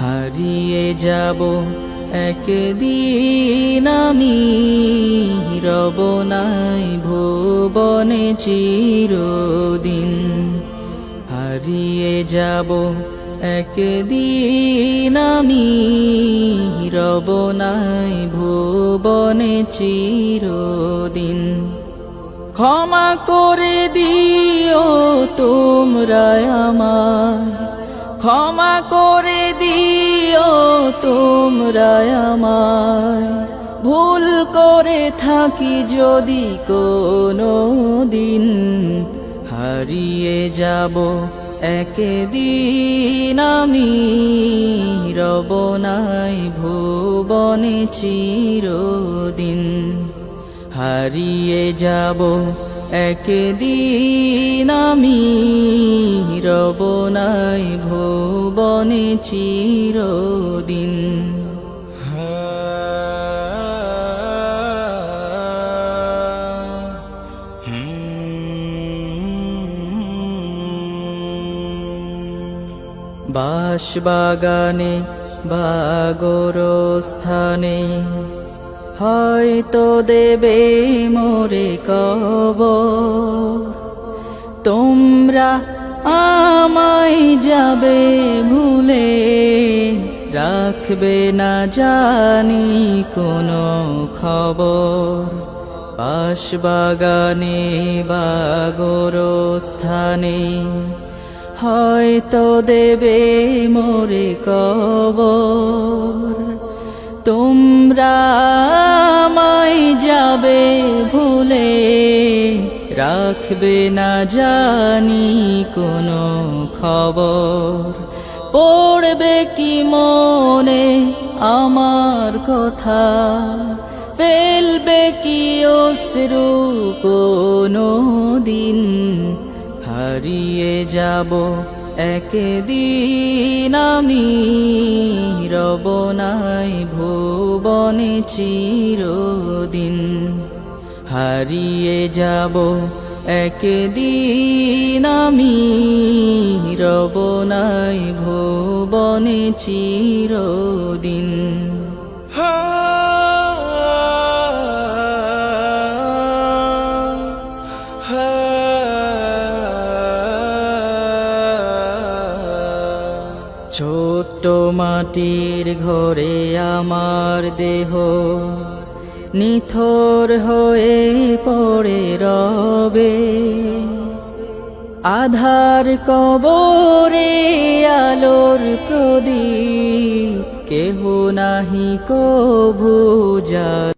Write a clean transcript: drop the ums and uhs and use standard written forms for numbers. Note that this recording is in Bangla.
হারিয়ে যাব একদিন আমি, রব নাই ভুবনে চিরদিন। হারিয়ে যাব একদিন আমি, রব নাই ভুবনে চিরদিন। ক্ষমা করে দিও তোমরা আমায়, ক্ষমা করে দিও তোমরা আমায়, ভুল করে থাকি যদি কোনো দিন। হারিয়ে যাব একদিন আমি, রব নাই ভুবনে চিরদিন। হারিয়ে যাব একদিন আমি, রব নাই ভুবনে চিরদিন। বাঁশবাগানে বা গোরস্থানে হয়তো দেবে মোরে কবর। তোমরা আমায় যাবে ভুলে, রাখবে না জানি কোনো খবর। বাঁশবাগানে বা গোরস্থানে হয়তো দেবে মোরে কবর। তোমরা আমায় যাবে ভুলে, রাখবে না জানি কোনো খবর। পড়বে কি মনে আমার কথা, ফেলবে কি অশ্রু কোনো দিন। হারিয়ে যাব একদিন আমি, রব নাই ভুবনে চিরদিন। হারিয়ে যাব একদিন আমি, রব নাই ভুবনে চিরদিন। ছোট্ট মাটির ঘরে আমার দেহ নিথর হয়ে পড়ে রবে। আধার কবরে আলোর প্রদীপ কেহ নাহি কভু জ্বালে।